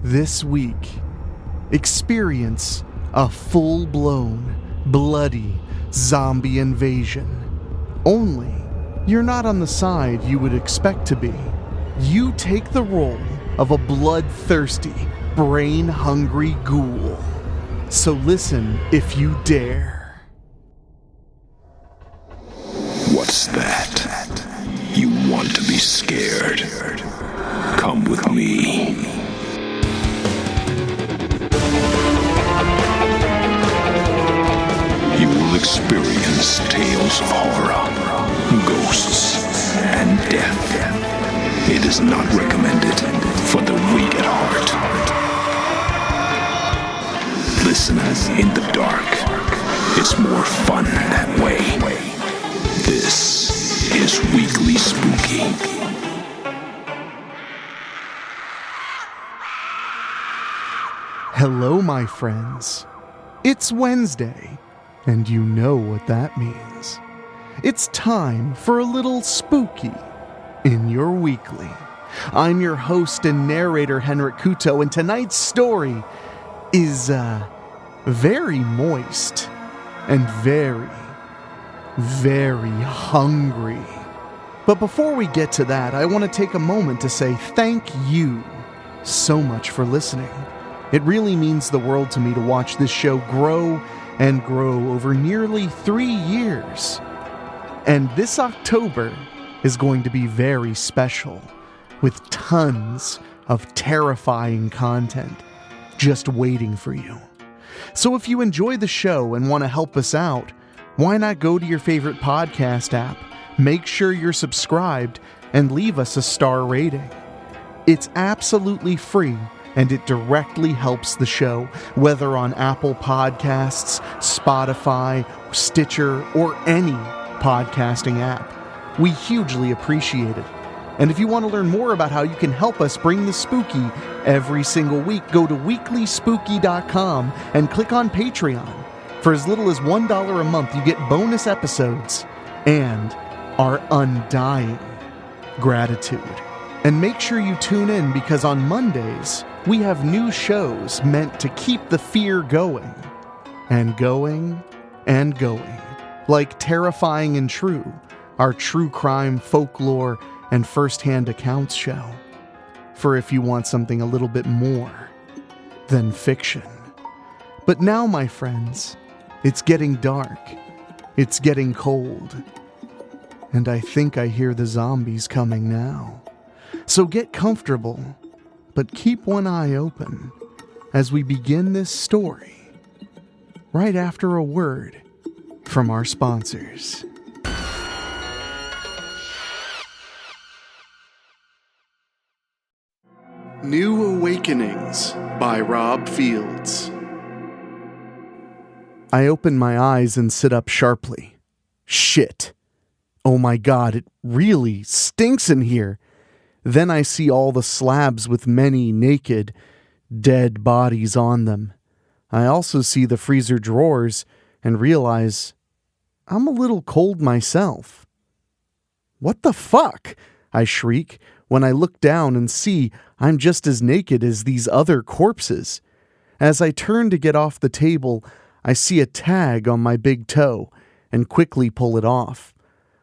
This week, experience a full-blown, bloody zombie invasion. Only, you're not on the side you would expect to be. You take the role of a bloodthirsty, brain-hungry ghoul. So listen if you dare. What's that? You want to be scared? Come with me. You will experience tales of horror, ghosts, and death. It is not recommended for the weak at heart. Listen in the dark. It's more fun that way. This is Weekly Spooky. Hello, my friends. It's Wednesday, and you know what that means. It's time for a little spooky in your weekly. I'm your host and narrator, Henrik Kuto, and tonight's story is, very moist and very, very hungry. But before we get to that, I want to take a moment to say thank you so much for listening. It really means the world to me to watch this show grow and grow over nearly 3 years. And this October is going to be very special, with tons of terrifying content just waiting for you. So if you enjoy the show and want to help us out, why not go to your favorite podcast app, make sure you're subscribed, and leave us a star rating. It's absolutely free, and it directly helps the show, whether on Apple Podcasts, Spotify, Stitcher, or any podcasting app. We hugely appreciate it. And if you want to learn more about how you can help us bring the spooky every single week, go to weeklyspooky.com and click on Patreon. For as little as $1 a month, you get bonus episodes and our undying gratitude. And make sure you tune in, because on Mondays, we have new shows meant to keep the fear going. And going and going. Like Terrifying and True, our true crime, folklore, and first-hand accounts show. For if you want something a little bit more than fiction. But now, my friends, it's getting dark. It's getting cold. And I think I hear the zombies coming now. So get comfortable, but keep one eye open as we begin this story right after a word from our sponsors. New Awakenings by Rob Fields. I open my eyes and sit up sharply. Shit. Oh my God, it really stinks in here. Then I see all the slabs with many naked, dead bodies on them. I also see the freezer drawers and realize I'm a little cold myself. What the fuck? I shriek when I look down and see I'm just as naked as these other corpses. As I turn to get off the table, I see a tag on my big toe and quickly pull it off.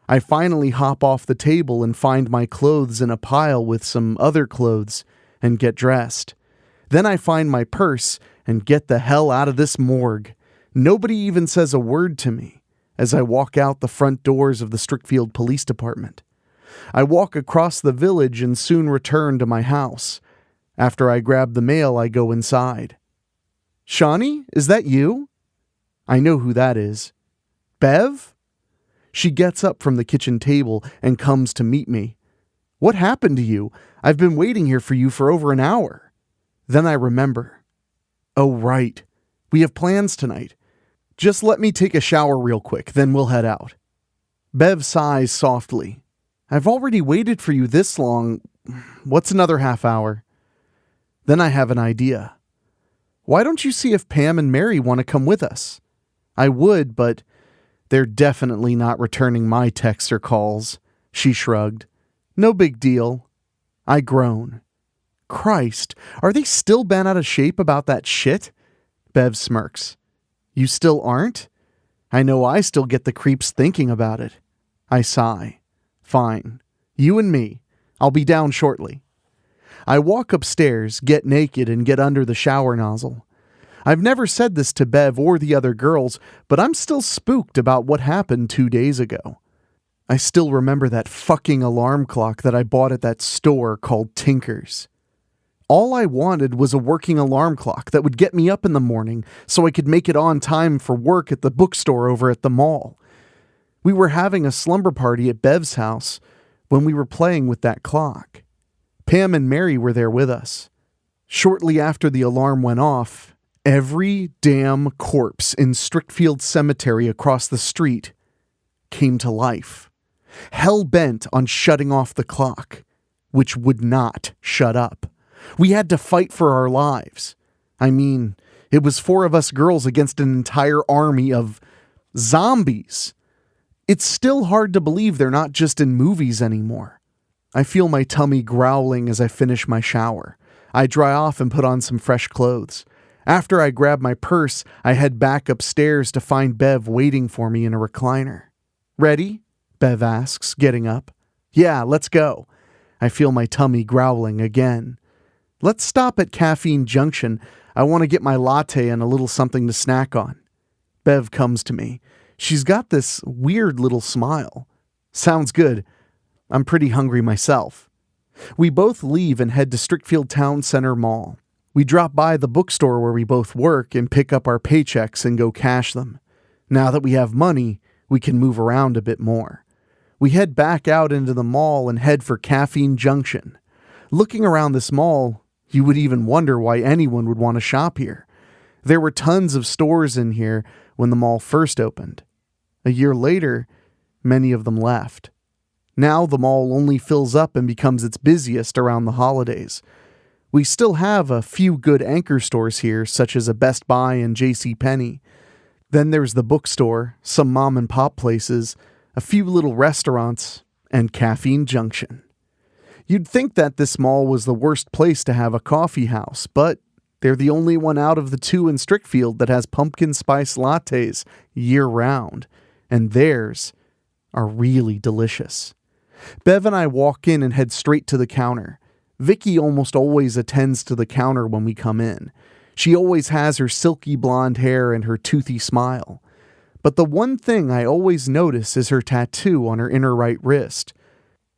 I finally hop off the table and find my clothes in a pile with some other clothes and get dressed. Then I find my purse and get the hell out of this morgue. Nobody even says a word to me as I walk out the front doors of the Strickfield Police Department. I walk across the village and soon return to my house. After I grab the mail, I go inside. Shawnee, is that you? I know who that is. Bev? She gets up from the kitchen table and comes to meet me. What happened to you? I've been waiting here for you for over an hour. Then I remember. Oh, right. We have plans tonight. Just let me take a shower real quick, then we'll head out. Bev sighs softly. I've already waited for you this long. What's another half hour? Then I have an idea. Why don't you see if Pam and Mary want to come with us? I would, but they're definitely not returning my texts or calls. She shrugged. No big deal. I groan. Christ, are they still bent out of shape about that shit? Bev smirks. You still aren't? I know I still get the creeps thinking about it. I sigh. Fine. You and me. I'll be down shortly. I walk upstairs, get naked, and get under the shower nozzle. I've never said this to Bev or the other girls, but I'm still spooked about what happened 2 days ago. I still remember that fucking alarm clock that I bought at that store called Tinker's. All I wanted was a working alarm clock that would get me up in the morning so I could make it on time for work at the bookstore over at the mall. We were having a slumber party at Bev's house when we were playing with that clock. Pam and Mary were there with us. Shortly after the alarm went off, every damn corpse in Strickfield Cemetery across the street came to life, hell-bent on shutting off the clock, which would not shut up. We had to fight for our lives. I mean, it was 4 of us girls against an entire army of zombies. It's still hard to believe they're not just in movies anymore. I feel my tummy growling as I finish my shower. I dry off and put on some fresh clothes. After I grab my purse, I head back upstairs to find Bev waiting for me in a recliner. Ready? Bev asks, getting up. Yeah, let's go. I feel my tummy growling again. Let's stop at Caffeine Junction. I want to get my latte and a little something to snack on. Bev comes to me. She's got this weird little smile. Sounds good. I'm pretty hungry myself. We both leave and head to Strickfield Town Center Mall. We drop by the bookstore where we both work and pick up our paychecks and go cash them. Now that we have money, we can move around a bit more. We head back out into the mall and head for Caffeine Junction. Looking around this mall, you would even wonder why anyone would want to shop here. There were tons of stores in here when the mall first opened. A year later, many of them left. Now the mall only fills up and becomes its busiest around the holidays. We still have a few good anchor stores here, such as a Best Buy and JCPenney. Then there's the bookstore, some mom and pop places, a few little restaurants, and Caffeine Junction. You'd think that this mall was the worst place to have a coffee house, but they're the only one out of the 2 in Strickfield that has pumpkin spice lattes year-round, and theirs are really delicious. Bev and I walk in and head straight to the counter. Vicky almost always attends to the counter when we come in. She always has her silky blonde hair and her toothy smile. But the one thing I always notice is her tattoo on her inner right wrist.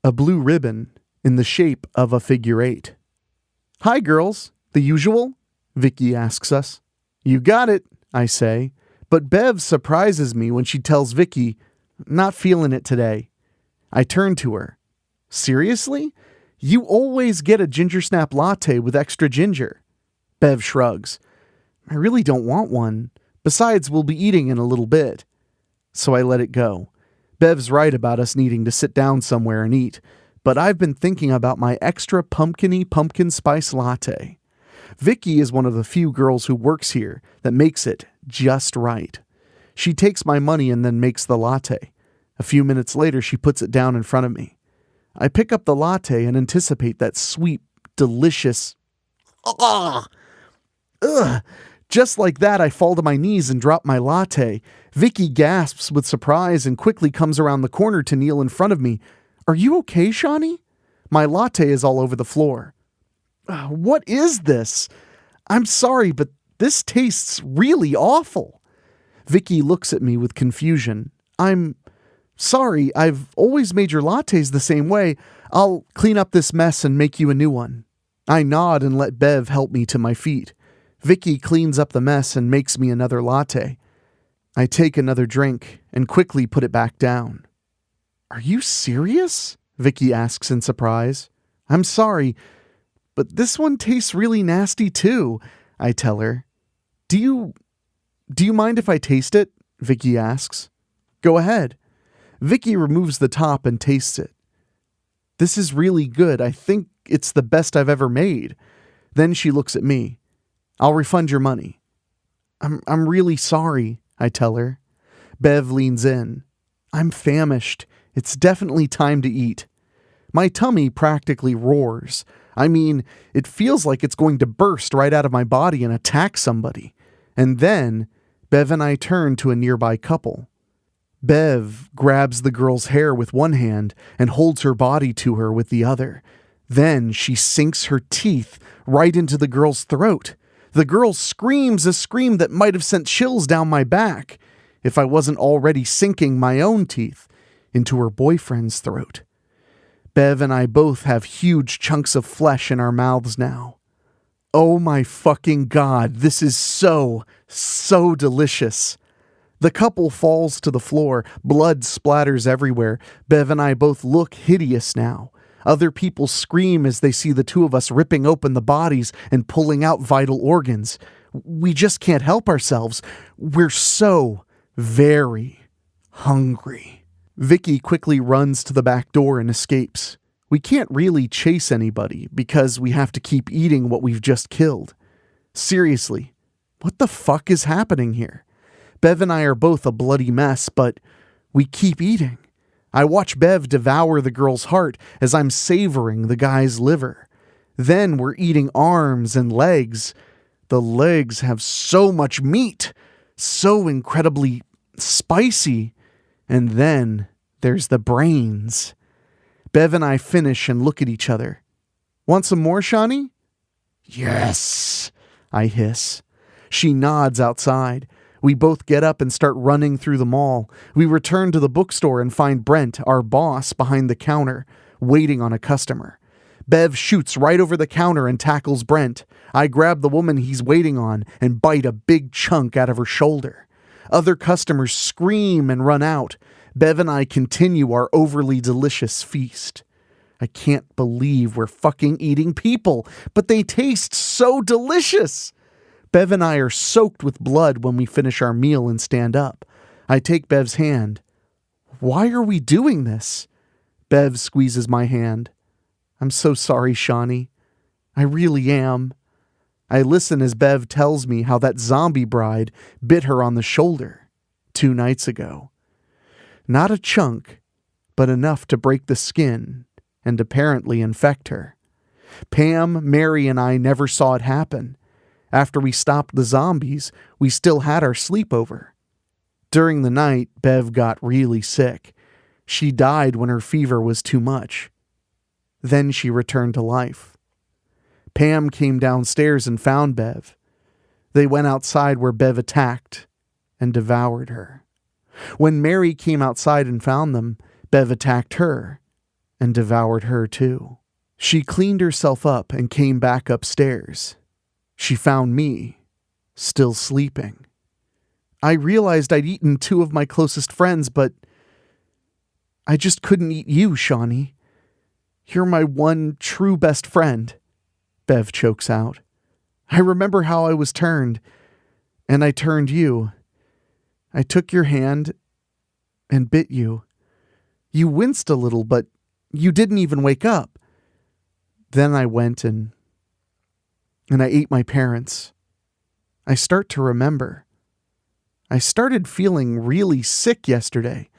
A blue ribbon in the shape of a figure 8. Hi, girls. The usual? Vicky asks us. You got it, I say. But Bev surprises me when she tells Vicky, not feeling it today. I turn to her. Seriously? You always get a ginger snap latte with extra ginger. Bev shrugs. I really don't want one. Besides, we'll be eating in a little bit. So I let it go. Bev's right about us needing to sit down somewhere and eat, but I've been thinking about my extra pumpkin-y pumpkin spice latte. Vicky is one of the few girls who works here that makes it just right. She takes my money and then makes the latte. A few minutes later, she puts it down in front of me. I pick up the latte and anticipate that sweet, delicious... Ugh! Just like that, I fall to my knees and drop my latte. Vicky gasps with surprise and quickly comes around the corner to kneel in front of me. Are you okay, Shawnee? My latte is all over the floor. What is this? I'm sorry, but this tastes really awful. Vicky looks at me with confusion. I'm sorry, I've always made your lattes the same way. I'll clean up this mess and make you a new one. I nod and let Bev help me to my feet. Vicky cleans up the mess and makes me another latte. I take another drink and quickly put it back down. Are you serious? Vicky asks in surprise. I'm sorry, but this one tastes really nasty too, I tell her. Do you mind if I taste it? Vicky asks. Go ahead. Vicky removes the top and tastes it. This is really good. I think it's the best I've ever made. Then she looks at me. I'll refund your money. I'm really sorry, I tell her. Bev leans in. I'm famished. It's definitely time to eat. My tummy practically roars. I mean, it feels like it's going to burst right out of my body and attack somebody. And then, Bev and I turn to a nearby couple. Bev grabs the girl's hair with one hand and holds her body to her with the other. Then she sinks her teeth right into the girl's throat. The girl screams a scream that might have sent chills down my back if I wasn't already sinking my own teeth into her boyfriend's throat. Bev and I both have huge chunks of flesh in our mouths now. Oh my fucking God, this is so delicious. The couple falls to the floor, blood splatters everywhere. Bev and I both look hideous now. Other people scream as they see the two of us ripping open the bodies and pulling out vital organs. We just can't help ourselves. We're so very hungry. Vicky quickly runs to the back door and escapes. We can't really chase anybody because we have to keep eating what we've just killed. Seriously, what the fuck is happening here? Bev and I are both a bloody mess, but we keep eating. I watch Bev devour the girl's heart as I'm savoring the guy's liver. Then we're eating arms and legs. The legs have so much meat, so incredibly spicy. And then there's the brains. Bev and I finish and look at each other. Want some more, Shawnee? Yes, I hiss. She nods outside. We both get up and start running through the mall. We return to the bookstore and find Brent, our boss, behind the counter, waiting on a customer. Bev shoots right over the counter and tackles Brent. I grab the woman he's waiting on and bite a big chunk out of her shoulder. Other customers scream and run out. Bev and I continue our overly delicious feast. I can't believe we're fucking eating people, but they taste so delicious. Bev and I are soaked with blood when we finish our meal and stand up. I take Bev's hand. Why are we doing this? Bev squeezes my hand. I'm so sorry, Shawnee. I really am. I listen as Bev tells me how that zombie bride bit her on the shoulder 2 nights ago. Not a chunk, but enough to break the skin and apparently infect her. Pam, Mary, and I never saw it happen. After we stopped the zombies, we still had our sleepover. During the night, Bev got really sick. She died when her fever was too much. Then she returned to life. Pam came downstairs and found Bev. They went outside where Bev attacked and devoured her. When Mary came outside and found them, Bev attacked her and devoured her too. She cleaned herself up and came back upstairs. She found me, still sleeping. I realized I'd eaten 2 of my closest friends, but I just couldn't eat you, Shawnee. You're my one true best friend, Bev chokes out. I remember how I was turned, and I turned you. I took your hand and bit you. You winced a little, but you didn't even wake up. Then I went and I ate my parents. I start to remember. I started feeling really sick yesterday.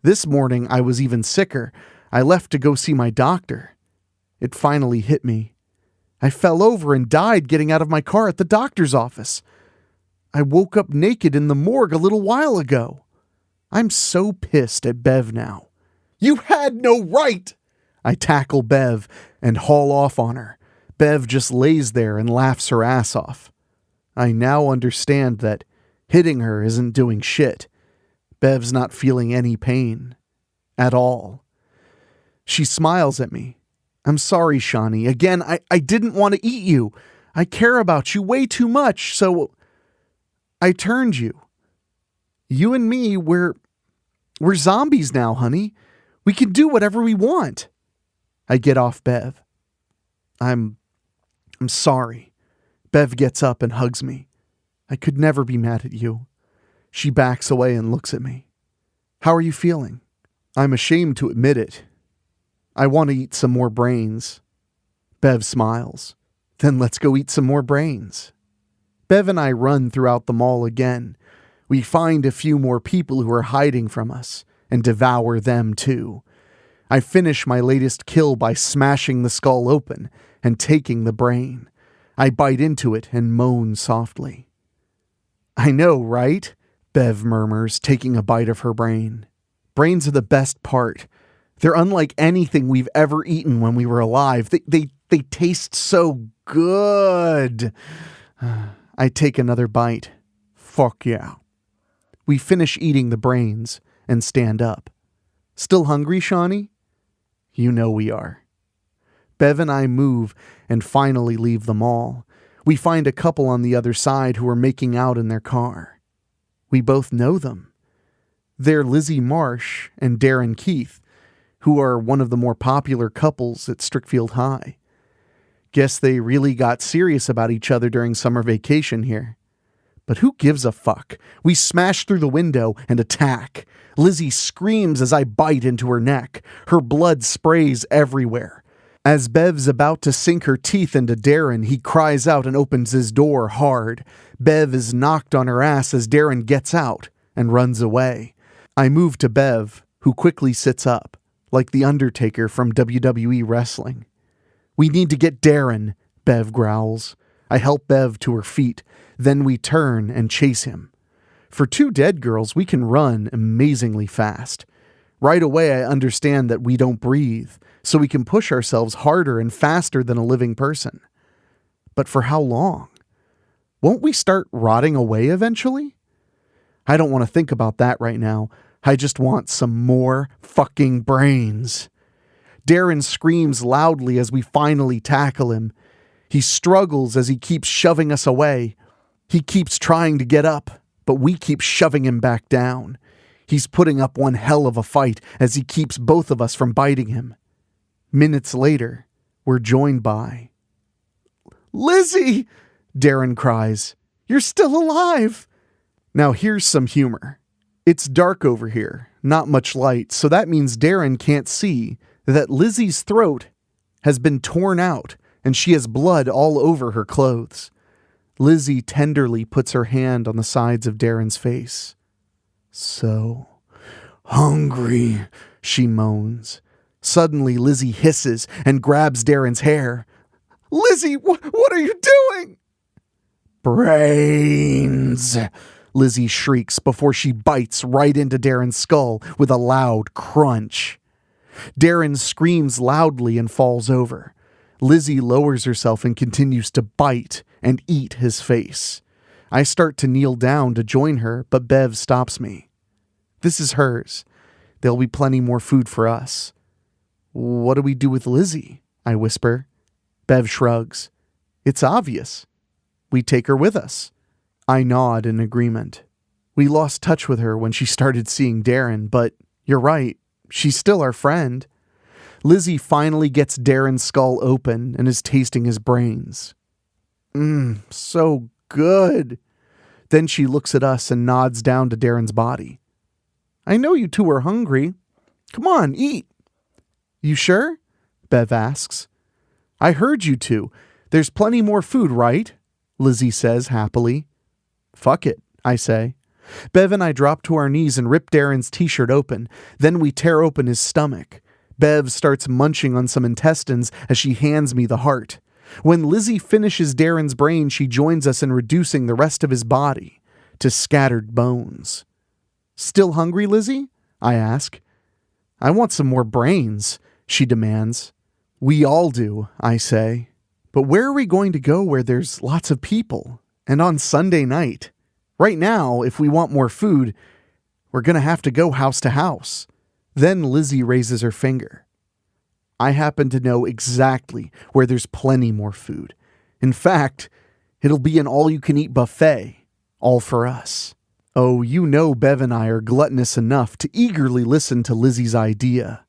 This morning I was even sicker. I left to go see my doctor. It finally hit me. I fell over and died getting out of my car at the doctor's office. I woke up naked in the morgue a little while ago. I'm so pissed at Bev now. You had no right! I tackle Bev and haul off on her. Bev just lays there and laughs her ass off. I now understand that hitting her isn't doing shit. Bev's not feeling any pain. At all. She smiles at me. I'm sorry, Shawnee. Again, I didn't want to eat you. I care about you way too much, so I turned you. You and me, we're zombies now, honey. We can do whatever we want. I get off Bev. I'm sorry. Bev gets up and hugs me. I could never be mad at you. She backs away and looks at me. How are you feeling? I'm ashamed to admit it. I want to eat some more brains. Bev smiles. Then let's go eat some more brains. Bev and I run throughout the mall again. We find a few more people who are hiding from us and devour them too. I finish my latest kill by smashing the skull open and taking the brain. I bite into it and moan softly. I know, right? Bev murmurs, taking a bite of her brain. Brains are the best part. They're unlike anything we've ever eaten when we were alive. They taste so good. I take another bite. Fuck yeah. We finish eating the brains and stand up. Still hungry, Shawnee? You know we are. Bev and I move and finally leave the mall. We find a couple on the other side who are making out in their car. We both know them. They're Lizzie Marsh and Darren Keith, who are one of the more popular couples at Strickfield High. Guess they really got serious about each other during summer vacation here. But who gives a fuck? We smash through the window and attack. Lizzie screams as I bite into her neck. Her blood sprays everywhere. As Bev's about to sink her teeth into Darren, he cries out and opens his door hard. Bev is knocked on her ass as Darren gets out and runs away. I move to Bev, who quickly sits up, like the Undertaker from WWE wrestling. We need to get Darren, Bev growls. I help Bev to her feet. Then we turn and chase him. For two dead girls, we can run amazingly fast. Right away, I understand that we don't breathe, so we can push ourselves harder and faster than a living person. But for how long? Won't we start rotting away eventually? I don't want to think about that right now. I just want some more fucking brains. Darren screams loudly as we finally tackle him. He struggles as he keeps shoving us away. He keeps trying to get up, but we keep shoving him back down. He's putting up one hell of a fight as he keeps both of us from biting him. Minutes later, we're joined by... Lizzie! Darren cries. You're still alive! Now here's some humor. It's dark over here, not much light, so that means Darren can't see that Lizzie's throat has been torn out and she has blood all over her clothes. Lizzie tenderly puts her hand on the sides of Darren's face. So hungry, she moans. Suddenly, Lizzie hisses and grabs Darren's hair. Lizzie, what are you doing? Brains, Lizzie shrieks before she bites right into Darren's skull with a loud crunch. Darren screams loudly and falls over. Lizzie lowers herself and continues to bite and eat his face. I start to kneel down to join her, but Bev stops me. This is hers. There'll be plenty more food for us. What do we do with Lizzie? I whisper. Bev shrugs. It's obvious. We take her with us. I nod in agreement. We lost touch with her when she started seeing Darren, but you're right. She's still our friend. Lizzie finally gets Darren's skull open and is tasting his brains. So good. Then she looks at us and nods down to Darren's body. I know you two are hungry. Come on, eat. You sure? Bev asks. I heard you two. There's plenty more food, right? Lizzie says happily. Fuck it, I say. Bev and I drop to our knees and rip Darren's t-shirt open. Then we tear open his stomach. Bev starts munching on some intestines as she hands me the heart. When Lizzie finishes Darren's brain, she joins us in reducing the rest of his body to scattered bones. Still hungry, Lizzie? I ask. I want some more brains, she demands. We all do, I say. But where are we going to go where there's lots of people? And on Sunday night? Right now, if we want more food, we're going to have to go house to house. Then Lizzie raises her finger. I happen to know exactly where there's plenty more food. In fact, it'll be an all-you-can-eat buffet, all for us. Oh, you know Bev and I are gluttonous enough to eagerly listen to Lizzie's idea.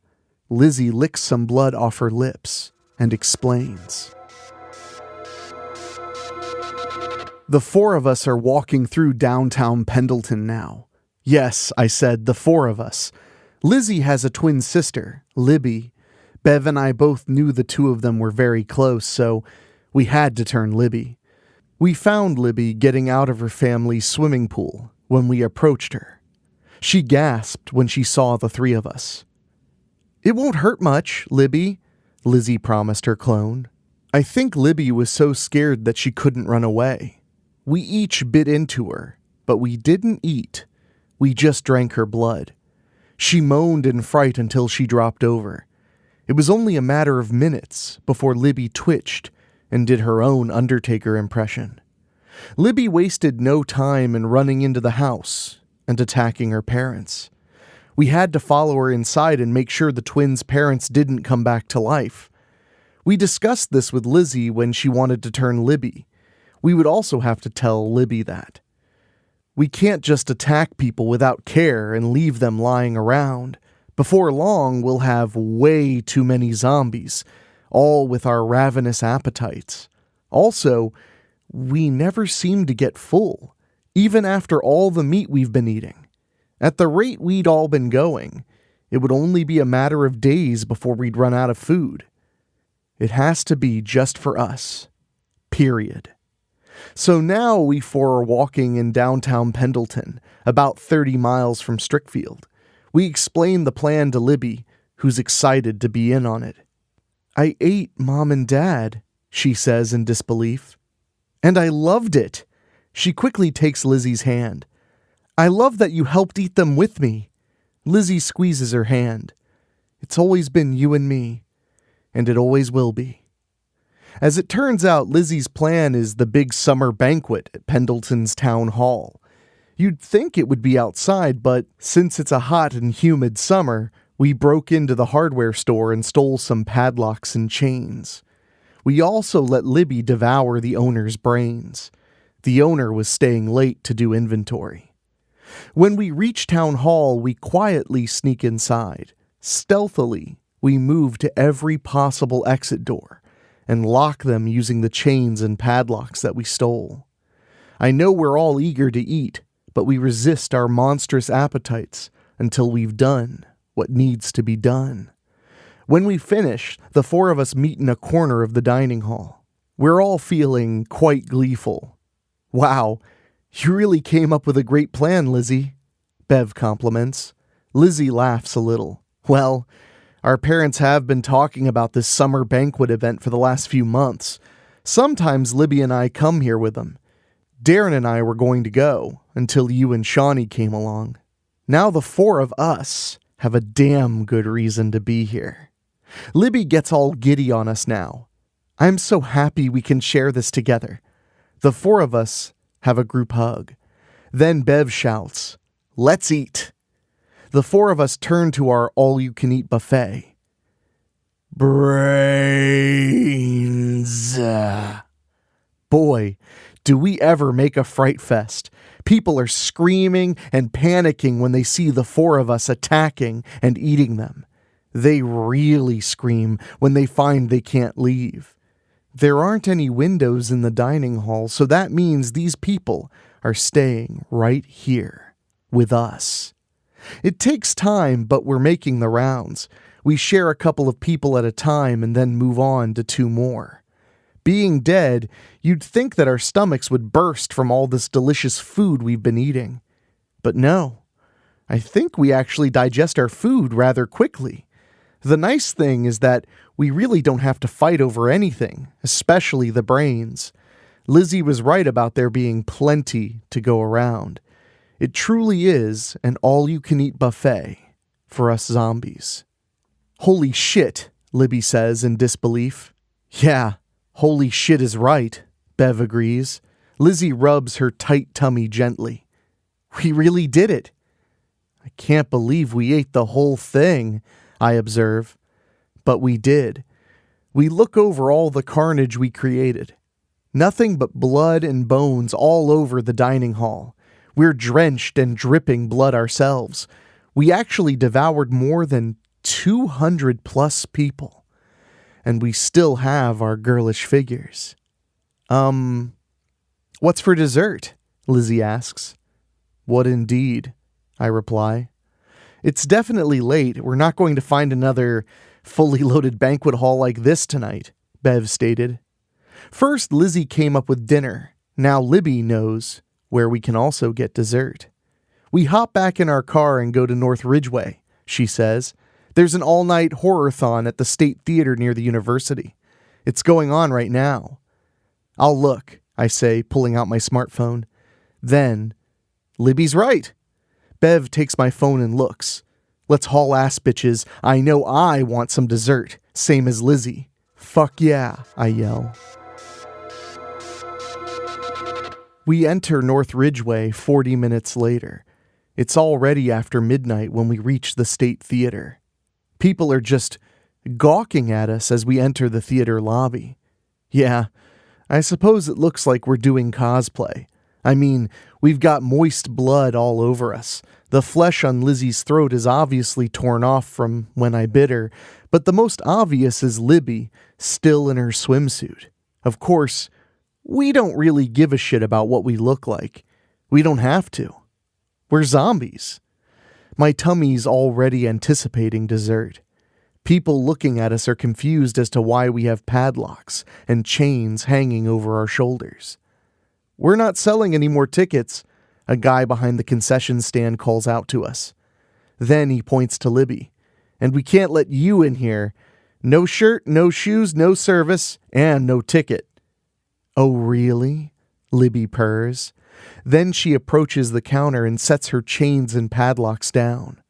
Lizzie licks some blood off her lips and explains. The four of us are walking through downtown Pendleton now. Yes, I said, the four of us. Lizzie has a twin sister, Libby. Bev and I both knew the two of them were very close, so we had to turn Libby. We found Libby getting out of her family's swimming pool when we approached her. She gasped when she saw the three of us. "It won't hurt much, Libby," Lizzie promised her clone. I think Libby was so scared that she couldn't run away. We each bit into her, but we didn't eat. We just drank her blood. She moaned in fright until she dropped over. It was only a matter of minutes before Libby twitched and did her own Undertaker impression. Libby wasted no time in running into the house and attacking her parents. We had to follow her inside and make sure the twins' parents didn't come back to life. We discussed this with Lizzie when she wanted to turn Libby. We would also have to tell Libby that. We can't just attack people without care and leave them lying around. Before long, we'll have way too many zombies, all with our ravenous appetites. Also, we never seem to get full, even after all the meat we've been eating. At the rate we'd all been going, it would only be a matter of days before we'd run out of food. It has to be just for us. Period. So now we four are walking in downtown Pendleton, about 30 miles from Strickfield. We explain the plan to Libby, who's excited to be in on it. "I ate Mom and Dad," she says in disbelief. "And I loved it." She quickly takes Lizzie's hand. "I love that you helped eat them with me." Lizzie squeezes her hand. "It's always been you and me, and it always will be." As it turns out, Lizzie's plan is the big summer banquet at Pendleton's town hall. You'd think it would be outside, but since it's a hot and humid summer, we broke into the hardware store and stole some padlocks and chains. We also let Libby devour the owner's brains. The owner was staying late to do inventory. When we reach town hall, we quietly sneak inside. Stealthily, we move to every possible exit door and lock them using the chains and padlocks that we stole. I know we're all eager to eat, but we resist our monstrous appetites until we've done what needs to be done. When we finish, the four of us meet in a corner of the dining hall. We're all feeling quite gleeful. "Wow, you really came up with a great plan, Lizzie," Bev compliments. Lizzie laughs a little. "Well, our parents have been talking about this summer banquet event for the last few months. Sometimes Libby and I come here with them. Darren and I were going to go until you and Shawnee came along. Now the four of us have a damn good reason to be here." Libby gets all giddy on us now. "I'm so happy we can share this together." The four of us have a group hug. Then Bev shouts, "Let's eat." The four of us turn to our all-you-can-eat buffet. Brains. Boy, do we ever make a fright fest. People are screaming and panicking when they see the four of us attacking and eating them. They really scream when they find they can't leave. There aren't any windows in the dining hall, so that means these people are staying right here with us. It takes time, but we're making the rounds. We share a couple of people at a time and then move on to two more. Being dead, you'd think that our stomachs would burst from all this delicious food we've been eating. But no, I think we actually digest our food rather quickly. The nice thing is that we really don't have to fight over anything, especially the brains. Lizzie was right about there being plenty to go around. It truly is an all-you-can-eat buffet for us zombies. "Holy shit," Libby says in disbelief. "Yeah, holy shit is right," Bev agrees. Lizzie rubs her tight tummy gently. "We really did it." "I can't believe we ate the whole thing," I observe. But we did. We look over all the carnage we created. Nothing but blood and bones all over the dining hall. We're drenched and dripping blood ourselves. We actually devoured more than 200 plus people. And we still have our girlish figures. What's for dessert?" Lizzie asks. "What indeed?" I reply. "It's definitely late. We're not going to find another fully loaded banquet hall like this tonight," Bev stated. First, Lizzie came up with dinner. Now Libby knows where we can also get dessert. "We hop back in our car and go to North Ridgeway," she says. There's an all-night horror-thon at the State Theater near the university. It's going on right now. I'll look, I say, pulling out my smartphone. Then, Libby's right. Bev takes my phone and looks. Let's haul ass, bitches. I know I want some dessert. Same as Lizzie. Fuck yeah, I yell. We enter North Ridgeway 40 minutes later. It's already after midnight when we reach the State Theater. People are just gawking at us as we enter the theater lobby. Yeah, I suppose it looks like we're doing cosplay. I mean, we've got moist blood all over us. The flesh on Lizzie's throat is obviously torn off from when I bit her, but the most obvious is Libby, still in her swimsuit. Of course, we don't really give a shit about what we look like. We don't have to. We're zombies. My tummy's already anticipating dessert. People looking at us are confused as to why we have padlocks and chains hanging over our shoulders. We're not selling any more tickets, a guy behind the concession stand calls out to us. Then he points to Libby. And we can't let you in here. No shirt, no shoes, no service, and no ticket. Oh, really? Libby purrs. Then she approaches the counter and sets her chains and padlocks down.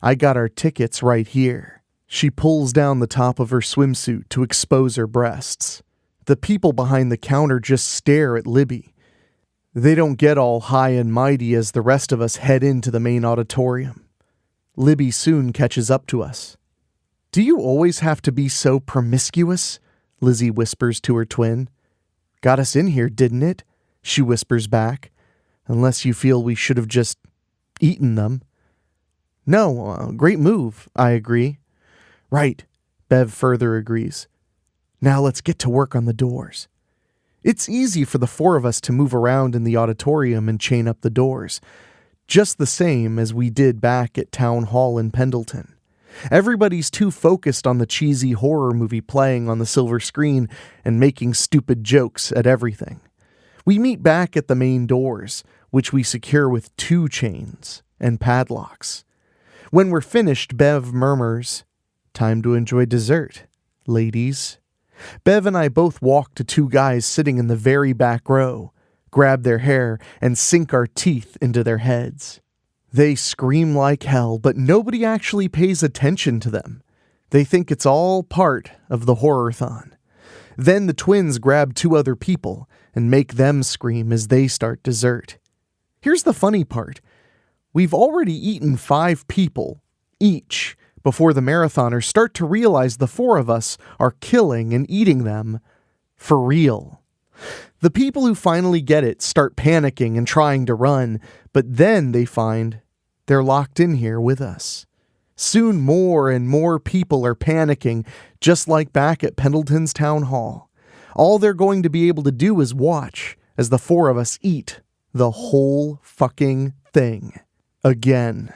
I got our tickets right here. She pulls down the top of her swimsuit to expose her breasts. The people behind the counter just stare at Libby. They don't get all high and mighty as the rest of us head into the main auditorium. Libby soon catches up to us. Do you always have to be so promiscuous? Lizzie whispers to her twin. Got us in here, didn't it? She whispers back. Unless you feel we should have just eaten them. No, great move, I agree. Right, Bev further agrees. Now let's get to work on the doors. It's easy for the four of us to move around in the auditorium and chain up the doors, just the same as we did back at Town Hall in Pendleton. Everybody's too focused on the cheesy horror movie playing on the silver screen and making stupid jokes at everything. We meet back at the main doors, which we secure with 2 chains and padlocks. When we're finished, Bev murmurs, "Time to enjoy dessert, ladies." Bev and I both walk to 2 guys sitting in the very back row, grab their hair, and sink our teeth into their heads. They scream like hell, but nobody actually pays attention to them. They think it's all part of the horror-thon. Then the twins grab 2 other people and make them scream as they start dessert. Here's the funny part. We've already eaten 5 people, each, before the marathoners start to realize the 4 of us are killing and eating them for real. The people who finally get it start panicking and trying to run, but then they find they're locked in here with us. Soon more and more people are panicking, just like back at Pendleton's Town Hall. All they're going to be able to do is watch as the 4 of us eat the whole fucking thing. Again.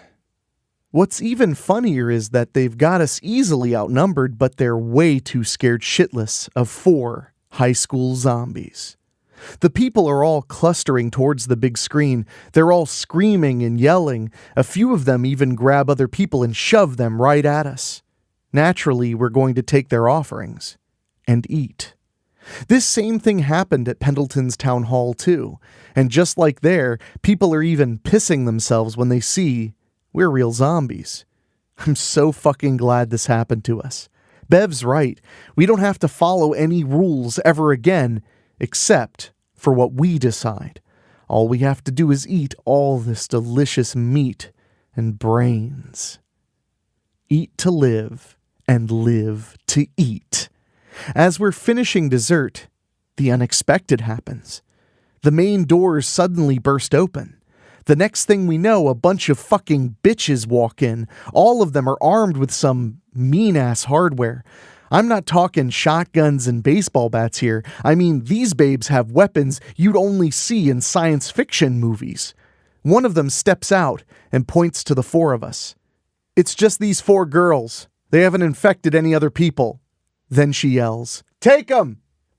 What's even funnier is that they've got us easily outnumbered, but they're way too scared shitless of 4 high school zombies. The people are all clustering towards the big screen. They're all screaming and yelling. A few of them even grab other people and shove them right at us. Naturally, we're going to take their offerings and eat. This same thing happened at Pendleton's Town Hall too. And just like there, people are even pissing themselves when they see we're real zombies. I'm so fucking glad this happened to us. Bev's right. We don't have to follow any rules ever again, except for what we decide. All we have to do is eat all this delicious meat and brains. Eat to live, and live to eat. As we're finishing dessert, the unexpected happens. The main doors suddenly burst open. The next thing we know, a bunch of fucking bitches walk in. All of them are armed with some mean-ass hardware. I'm not talking shotguns and baseball bats here. I mean, these babes have weapons you'd only see in science fiction movies. One of them steps out and points to the 4 of us. It's just these 4 girls. They haven't infected any other people. Then she yells, "Take 'em!"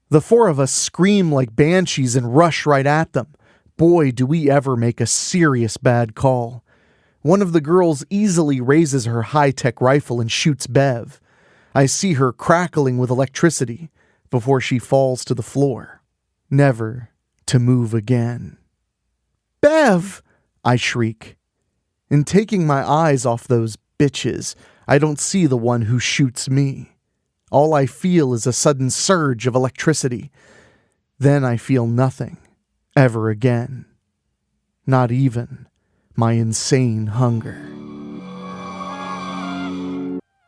The 4 of us scream like banshees and rush right at them. Boy, do we ever make a serious bad call. One of the girls easily raises her high-tech rifle and shoots Bev. I see her crackling with electricity before she falls to the floor, never to move again. "Bev!" I shriek. In taking my eyes off those bitches, I don't see the one who shoots me. All I feel is a sudden surge of electricity. Then I feel nothing, ever again. Not even my insane hunger.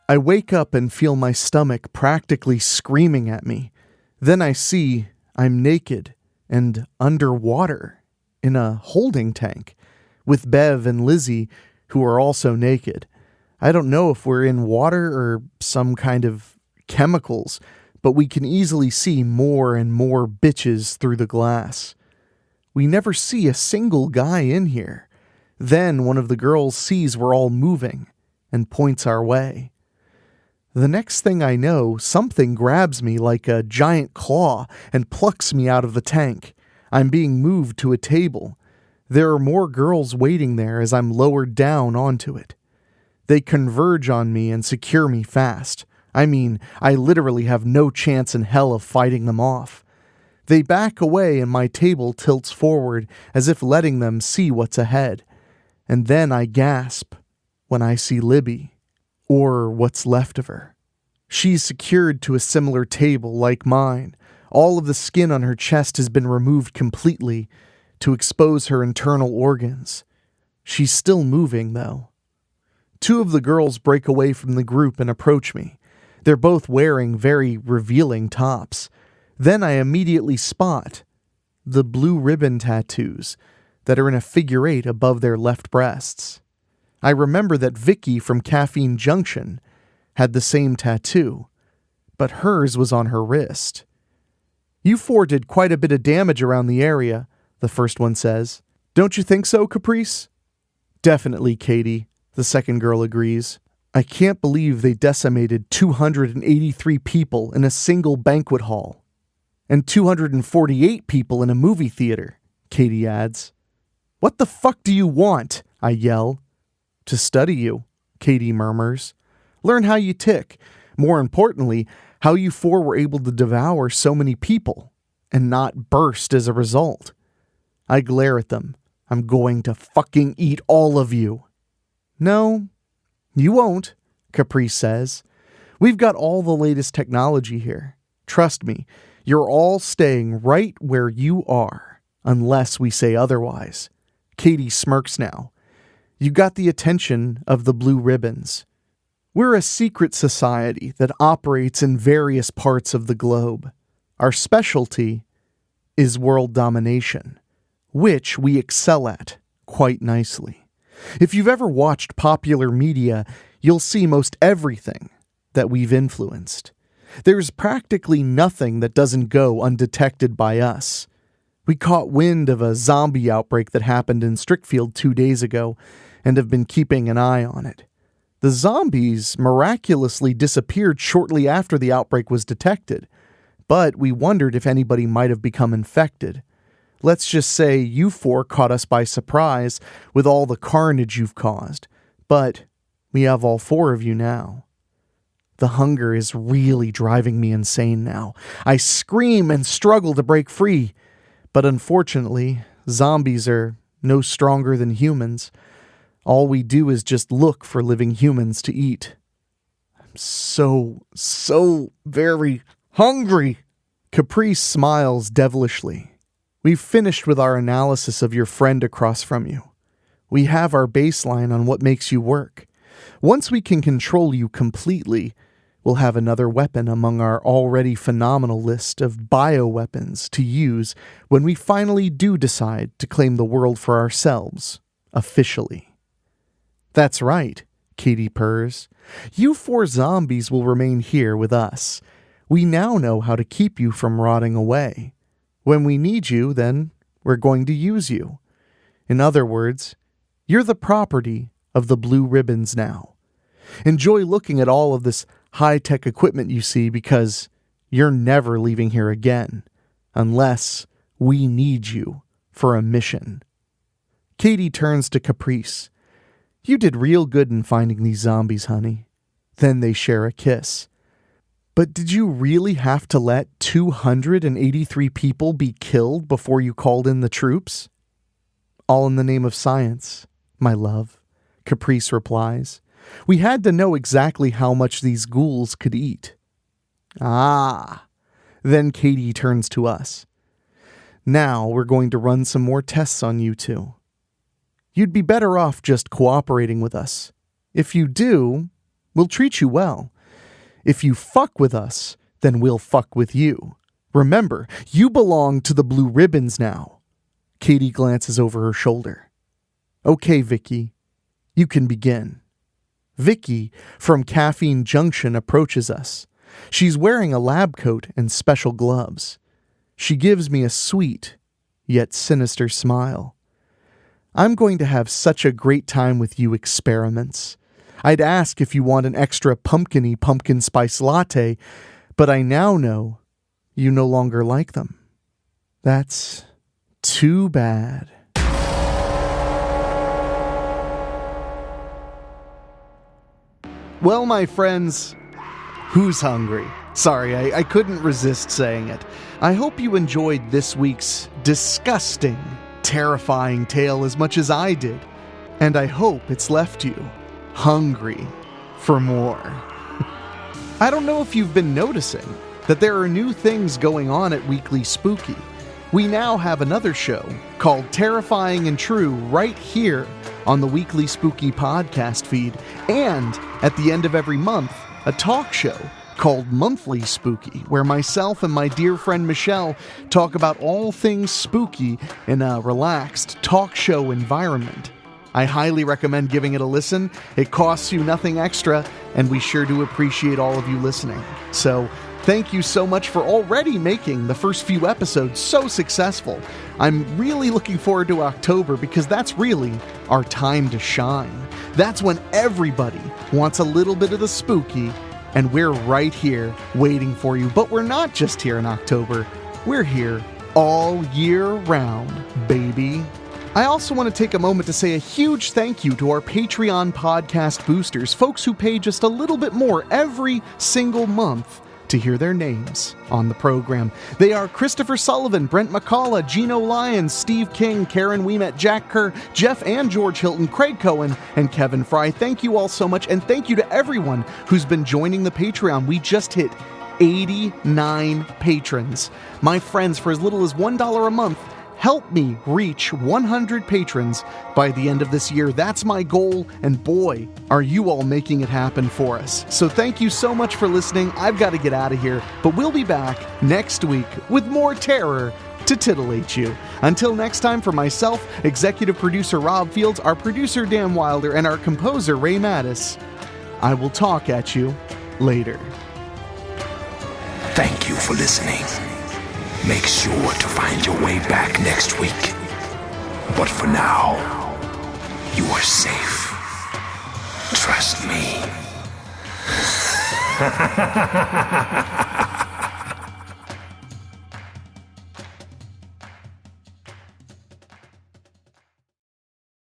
I wake up and feel my stomach practically screaming at me. Then I see I'm naked and underwater in a holding tank with Bev and Lizzie, who are also naked. I don't know if we're in water or some kind of chemicals, but we can easily see more and more bitches through the glass. We never see a single guy in here. Then one of the girls sees we're all moving and points our way. The next thing I know, something grabs me like a giant claw and plucks me out of the tank. I'm being moved to a table. There are more girls waiting there as I'm lowered down onto it. They converge on me and secure me fast. I mean, I literally have no chance in hell of fighting them off. They back away and my table tilts forward as if letting them see what's ahead. And then I gasp when I see Libby, or what's left of her. She's secured to a similar table like mine. All of the skin on her chest has been removed completely to expose her internal organs. She's still moving, though. Two of the girls break away from the group and approach me. They're both wearing very revealing tops. Then I immediately spot the blue ribbon tattoos that are in a figure 8 above their left breasts. I remember that Vicky from Caffeine Junction had the same tattoo, but hers was on her wrist. "You four did quite a bit of damage around the area," the first one says. "Don't you think so, Caprice?" "Definitely, Katie," the second girl agrees. "I can't believe they decimated 283 people in a single banquet hall. And 248 people in a movie theater," Katie adds. "What the fuck do you want?" I yell. "To study you," Katie murmurs. "Learn how you tick. More importantly, how you four were able to devour so many people and not burst as a result." I glare at them. "I'm going to fucking eat all of you." "No, you won't," Caprice says. "We've got all the latest technology here. Trust me, you're all staying right where you are, unless we say otherwise." Katie smirks now. "You got the attention of the blue ribbons. We're a secret society that operates in various parts of the globe. Our specialty is world domination, which we excel at quite nicely. If you've ever watched popular media, you'll see most everything that we've influenced. There's practically nothing that doesn't go undetected by us. We caught wind of a zombie outbreak that happened in Strickfield 2 days ago and have been keeping an eye on it. The zombies miraculously disappeared shortly after the outbreak was detected, but we wondered if anybody might have become infected. Let's just say you four caught us by surprise with all the carnage you've caused, but we have all 4 of you now. The hunger is really driving me insane now. I scream and struggle to break free, but unfortunately, zombies are no stronger than humans. All we do is just look for living humans to eat. I'm so very hungry." Caprice smiles devilishly. "We've finished with our analysis of your friend across from you. We have our baseline on what makes you work. Once we can control you completely, we'll have another weapon among our already phenomenal list of bioweapons to use when we finally do decide to claim the world for ourselves, officially." "That's right," Katie purrs. "You 4 zombies will remain here with us. We now know how to keep you from rotting away. When we need you, then we're going to use you. In other words, you're the property of the blue ribbons now. Enjoy looking at all of this high-tech equipment you see because you're never leaving here again, unless we need you for a mission." Katie turns to Caprice. You did real good in finding these zombies, honey. Then they share a kiss. But did you really have to let 283 people be killed before you called in the troops? All in the name of science, my love, Caprice replies. We had to know exactly how much these ghouls could eat. Ah. Then Katie turns to us. Now we're going to run some more tests on you two. You'd be better off just cooperating with us. If you do, we'll treat you well. If you fuck with us, then we'll fuck with you. Remember, you belong to the Blue Ribbons now. Katie glances over her shoulder. Okay, Vicky, you can begin. Vicky from Caffeine Junction approaches us. She's wearing a lab coat and special gloves. She gives me a sweet, yet sinister smile. I'm going to have such a great time with you experiments. I'd ask if you want an extra pumpkin-y pumpkin spice latte, but I now know you no longer like them. That's too bad. Well, my friends, who's hungry? Sorry, I couldn't resist saying it. I hope you enjoyed this week's disgusting, terrifying tale as much as I did, and I hope it's left you hungry for more. I don't know if you've been noticing that there are new things going on at Weekly Spooky. We now have another show called Terrifying and True right here on the Weekly Spooky podcast feed, and at the end of every month, a talk show called Monthly Spooky, where myself and my dear friend Michelle talk about all things spooky in a relaxed talk show environment. I highly recommend giving it a listen. It costs you nothing extra, and we sure do appreciate all of you listening. So, thank you so much for already making the first few episodes so successful. I'm really looking forward to October because that's really our time to shine. That's when everybody wants a little bit of the spooky, and we're right here waiting for you. But we're not just here in October. We're here all year round, baby. I also want to take a moment to say a huge thank you to our Patreon podcast boosters, folks who pay just a little bit more every single month to hear their names on the program. They are Christopher Sullivan, Brent McCullough, Gino Lyons, Steve King, Karen Weemet, Jack Kerr, Jeff and George Hilton, Craig Cohen, and Kevin Fry. Thank you all so much, and thank you to everyone who's been joining the Patreon. We just hit 89 patrons. My friends, for as little as $1 a month, help me reach 100 patrons by the end of this year. That's my goal, and boy, are you all making it happen for us. So thank you so much for listening. I've got to get out of here, but we'll be back next week with more terror to titillate you. Until next time, for myself, executive producer Rob Fields, our producer Dan Wilder, and our composer Ray Mattis, I will talk at you later. Thank you for listening. Make sure to find your way back next week. But for now, you are safe. Trust me.